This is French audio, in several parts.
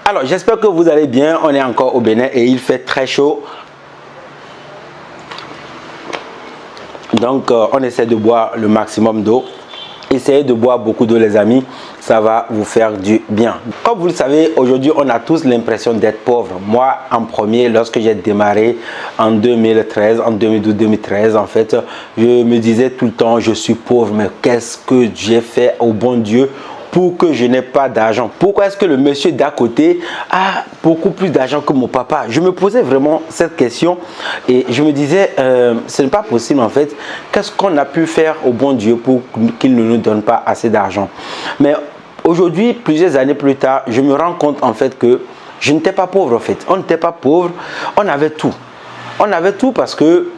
Alors, j'espère que vous allez bien. On est encore au Bénin et il fait très chaud. Donc, on essaie de boire le maximum d'eau. Essayez de boire beaucoup d'eau, les amis. Ça va vous faire du bien. Comme vous le savez, aujourd'hui, on a tous l'impression d'être pauvre. Moi, en premier, lorsque j'ai démarré en 2013, en 2012-2013, en fait, je me disais tout le temps, je suis pauvre, mais qu'est-ce que j'ai fait au bon Dieu pour que je n'ai pas d'argent? Pourquoi est-ce que le monsieur d'à côté a beaucoup plus d'argent que mon papa? Je me posais vraiment cette question et je me disais, ce n'est pas possible en fait. Qu'est-ce qu'on a pu faire au bon Dieu pour qu'il ne nous donne pas assez d'argent? Mais aujourd'hui, plusieurs années plus tard, je me rends compte en fait que je n'étais pas pauvre en fait. On n'était pas pauvre, on avait tout. On avait tout parce que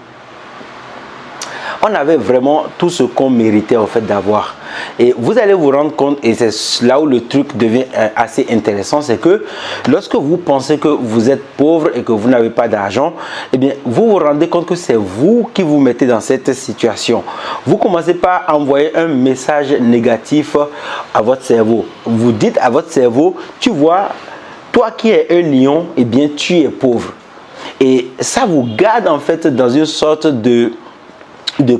on avait vraiment tout ce qu'on méritait en fait d'avoir. Et vous allez vous rendre compte, et c'est là où le truc devient assez intéressant, c'est que lorsque vous pensez que vous êtes pauvre et que vous n'avez pas d'argent, eh bien vous vous rendez compte que c'est vous qui vous mettez dans cette situation. Vous commencez par envoyer un message négatif à votre cerveau. Vous dites à votre cerveau, tu vois, toi qui es un lion, eh bien tu es pauvre. Et ça vous garde en fait dans une sorte de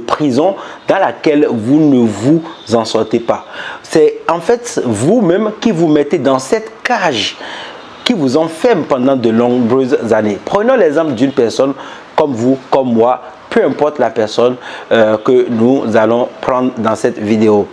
prison dans laquelle vous ne vous en sortez pas. C'est en fait vous-même qui vous mettez dans cette cage qui vous enferme pendant de nombreuses années. Prenons l'exemple d'une personne comme vous, comme moi, peu importe la personne que nous allons prendre dans cette vidéo.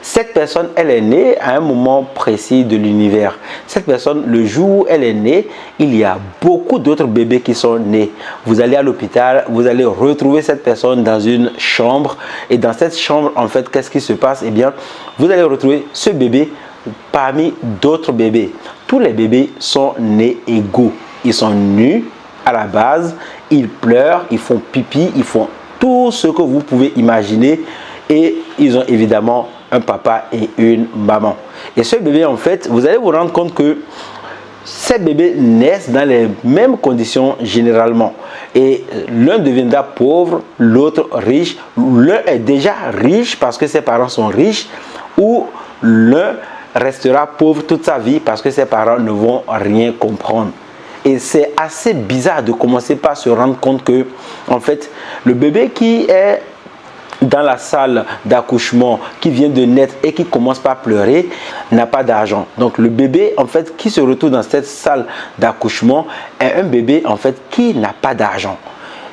Cette personne, elle est née à un moment précis de l'univers. Cette personne, le jour où elle est née, il y a beaucoup d'autres bébés qui sont nés. Vous allez à l'hôpital, vous allez retrouver cette personne dans une chambre. Et dans cette chambre, en fait, qu'est-ce qui se passe? Eh bien, vous allez retrouver ce bébé parmi d'autres bébés. Tous les bébés sont nés égaux. Ils sont nus à la base, ils pleurent, ils font pipi, ils font tout ce que vous pouvez imaginer. Et ils ont évidemment un papa et une maman. Et ce bébé, en fait, vous allez vous rendre compte que ces bébés naissent dans les mêmes conditions généralement. Et l'un deviendra pauvre, l'autre riche. L'un est déjà riche parce que ses parents sont riches, ou l'un restera pauvre toute sa vie parce que ses parents ne vont rien comprendre. Et c'est assez bizarre de commencer par se rendre compte que, en fait, le bébé qui est dans la salle d'accouchement, qui vient de naître et qui commence par pleurer, n'a pas d'argent. Donc le bébé en fait qui se retrouve dans cette salle d'accouchement est un bébé en fait qui n'a pas d'argent.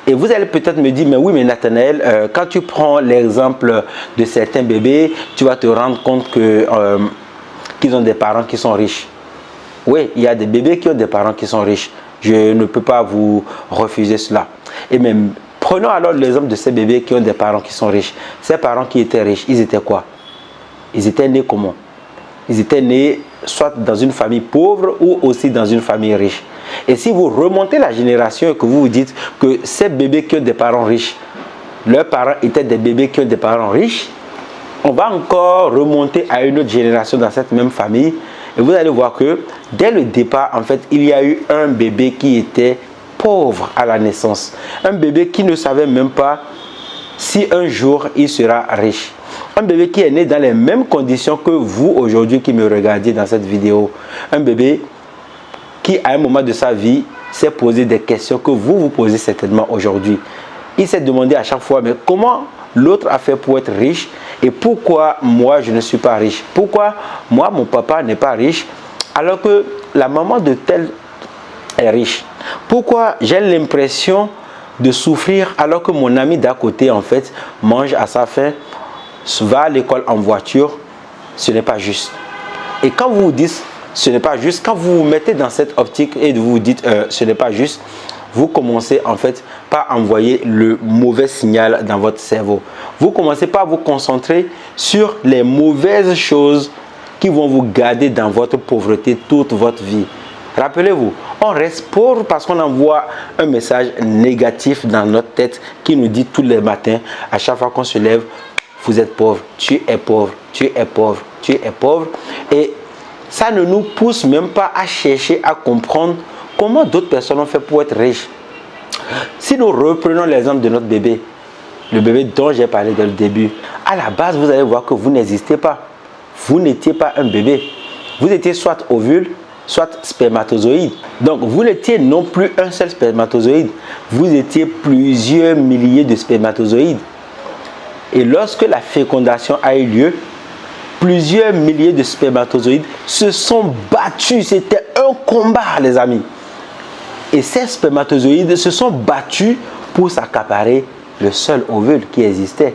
Et vous allez peut-être me dire, mais oui, mais Nathanaël, quand tu prends l'exemple de certains bébés, tu vas te rendre compte que qu'ils ont des parents qui sont riches. Oui, il y a des bébés qui ont des parents qui sont riches. Je ne peux pas vous refuser cela. Et même prenons alors l'exemple de ces bébés qui ont des parents qui sont riches. Ces parents qui étaient riches, ils étaient quoi? Ils étaient nés comment? Ils étaient nés soit dans une famille pauvre ou aussi dans une famille riche. Et si vous remontez la génération et que vous vous dites que ces bébés qui ont des parents riches, leurs parents étaient des bébés qui ont des parents riches, on va encore remonter à une autre génération dans cette même famille. Et vous allez voir que dès le départ, en fait, il y a eu un bébé qui était pauvre à la naissance. Un bébé qui ne savait même pas si un jour il sera riche. Un bébé qui est né dans les mêmes conditions que vous aujourd'hui qui me regardez dans cette vidéo. Un bébé qui à un moment de sa vie s'est posé des questions que vous vous posez certainement aujourd'hui. Il s'est demandé à chaque fois, mais comment l'autre a fait pour être riche et pourquoi moi je ne suis pas riche? Pourquoi moi mon papa n'est pas riche alors que la maman de tel est riche? Pourquoi j'ai l'impression de souffrir alors que mon ami d'à côté en fait mange à sa faim, va à l'école en voiture? Ce n'est pas juste. Et quand vous vous dites ce n'est pas juste, quand vous vous mettez dans cette optique et vous vous dites ce n'est pas juste, vous commencez en fait par envoyer le mauvais signal dans votre cerveau. Vous commencez par vous concentrer sur les mauvaises choses qui vont vous garder dans votre pauvreté toute votre vie. Rappelez-vous, on reste pauvre parce qu'on envoie un message négatif dans notre tête qui nous dit tous les matins, à chaque fois qu'on se lève, vous êtes pauvre, tu es pauvre, tu es pauvre, tu es pauvre. Et ça ne nous pousse même pas à chercher à comprendre comment d'autres personnes ont fait pour être riches. Si nous reprenons l'exemple de notre bébé, le bébé dont j'ai parlé dès le début, à la base, vous allez voir que vous n'existez pas. Vous n'étiez pas un bébé. Vous étiez soit ovule, soit spermatozoïdes. Donc vous n'étiez non plus un seul spermatozoïde, vous étiez plusieurs milliers de spermatozoïdes. Et lorsque la fécondation a eu lieu, plusieurs milliers de spermatozoïdes se sont battus. C'était un combat, les amis. Et ces spermatozoïdes se sont battus pour s'accaparer le seul ovule qui existait.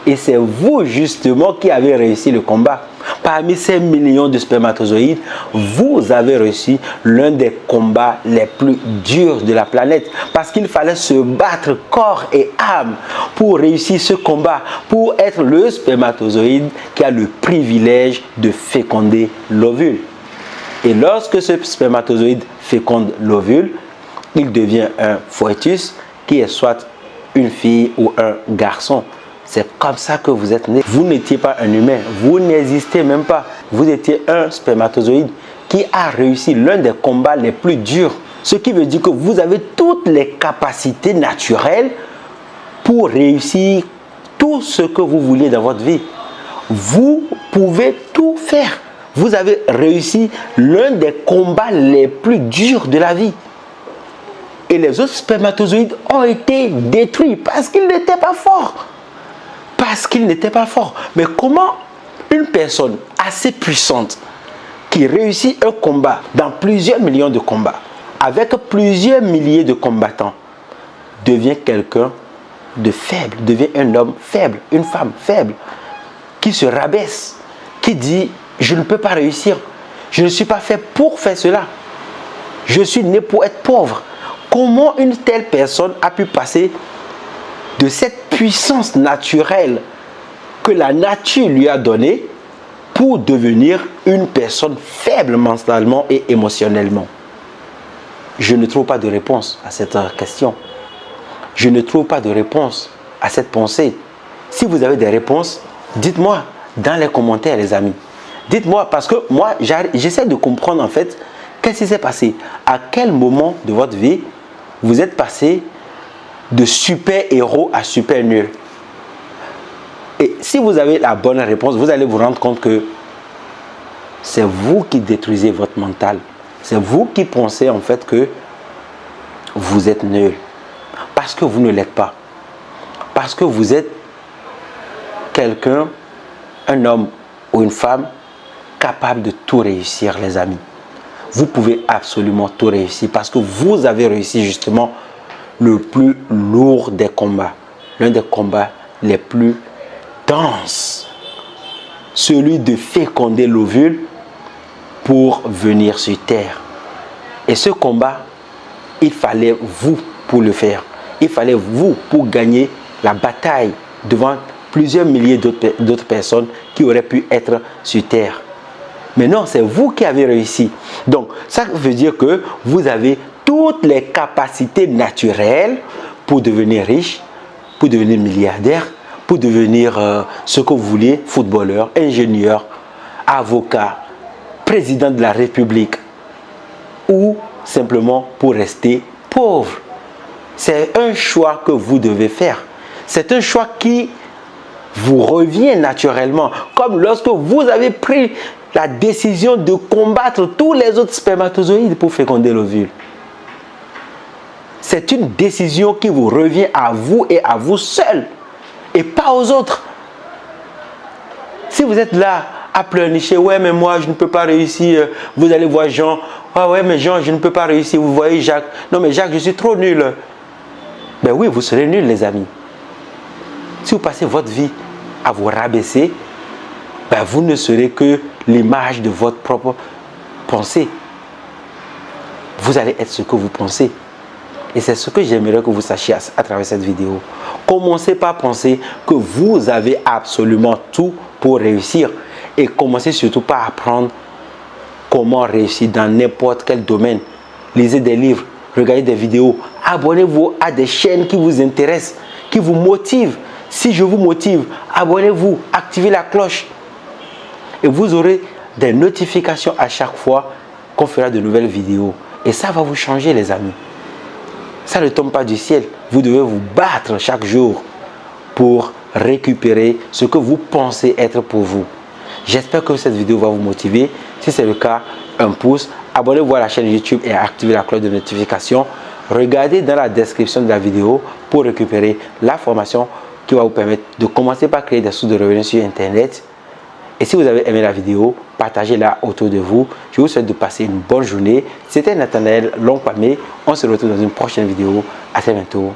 Et c'est vous justement qui avez réussi le combat. Parmi ces millions de spermatozoïdes, vous avez réussi l'un des combats les plus durs de la planète. Parce qu'il fallait se battre corps et âme pour réussir ce combat, pour être le spermatozoïde qui a le privilège de féconder l'ovule. Et lorsque ce spermatozoïde féconde l'ovule, il devient un foetus qui est soit une fille ou un garçon. C'est comme ça que vous êtes né. Vous n'étiez pas un humain, vous n'existez même pas. Vous étiez un spermatozoïde qui a réussi l'un des combats les plus durs. Ce qui veut dire que vous avez toutes les capacités naturelles pour réussir tout ce que vous voulez dans votre vie. Vous pouvez tout faire. Vous avez réussi l'un des combats les plus durs de la vie. Et les autres spermatozoïdes ont été détruits parce qu'ils n'étaient pas forts. Parce qu'ils n'étaient pas forts. Mais comment une personne assez puissante qui réussit un combat dans plusieurs millions de combats, avec plusieurs milliers de combattants, devient quelqu'un de faible, devient un homme faible, une femme faible, qui se rabaisse, qui dit « je ne peux pas réussir, je ne suis pas fait pour faire cela, je suis né pour être pauvre ». Comment une telle personne a pu passer de cette puissance naturelle que la nature lui a donnée pour devenir une personne faible mentalement et émotionnellement? Je ne trouve pas de réponse à cette question. Je ne trouve pas de réponse à cette pensée. Si vous avez des réponses, dites-moi dans les commentaires, les amis. Dites-moi, parce que moi, j'essaie de comprendre en fait qu'est-ce qui s'est passé. À quel moment de votre vie vous êtes passé de super héros à super nul? Et si vous avez la bonne réponse, vous allez vous rendre compte que c'est vous qui détruisez votre mental. C'est vous qui pensez en fait que vous êtes nul. Parce que vous ne l'êtes pas. Parce que vous êtes quelqu'un, un homme ou une femme capable de tout réussir, les amis. Vous pouvez absolument tout réussir parce que vous avez réussi justement le plus lourd des combats. L'un des combats les plus denses. Celui de féconder l'ovule pour venir sur terre. Et ce combat, il fallait vous pour le faire. Il fallait vous pour gagner la bataille devant plusieurs milliers d'autres personnes qui auraient pu être sur terre. Mais non, c'est vous qui avez réussi. Donc, ça veut dire que vous avez toutes les capacités naturelles pour devenir riche, pour devenir milliardaire, pour devenir ce que vous voulez, footballeur, ingénieur, avocat, président de la République ou simplement pour rester pauvre. C'est un choix que vous devez faire. C'est un choix qui vous revient naturellement. Comme lorsque vous avez pris la décision de combattre tous les autres spermatozoïdes pour féconder l'ovule. C'est une décision qui vous revient à vous et à vous seul et pas aux autres. Si vous êtes là à pleurnicher, ouais mais moi je ne peux pas réussir, vous allez voir Jean, ah ouais mais Jean je ne peux pas réussir, vous voyez Jacques, non mais Jacques je suis trop nul. Ben oui, vous serez nul les amis. Si vous passez votre vie à vous rabaisser, ben vous ne serez que l'image de votre propre pensée. Vous allez être ce que vous pensez. Et c'est ce que j'aimerais que vous sachiez à travers cette vidéo. Commencez par penser que vous avez absolument tout pour réussir. Et commencez surtout par apprendre comment réussir dans n'importe quel domaine. Lisez des livres, regardez des vidéos. Abonnez-vous à des chaînes qui vous intéressent, qui vous motivent. Si je vous motive, abonnez-vous, activez la cloche. Et vous aurez des notifications à chaque fois qu'on fera de nouvelles vidéos. Et ça va vous changer les amis. Ça ne tombe pas du ciel. Vous devez vous battre chaque jour pour récupérer ce que vous pensez être pour vous. J'espère que cette vidéo va vous motiver. Si c'est le cas, un pouce. abonnez-vous à la chaîne YouTube et activez la cloche de notification. Regardez dans la description de la vidéo pour récupérer la formation qui va vous permettre de commencer par créer des sources de revenus sur Internet. Et si vous avez aimé la vidéo, partagez-la autour de vous. Je vous souhaite de passer une bonne journée. C'était Nathanaël Longpamé. On se retrouve dans une prochaine vidéo. À très bientôt.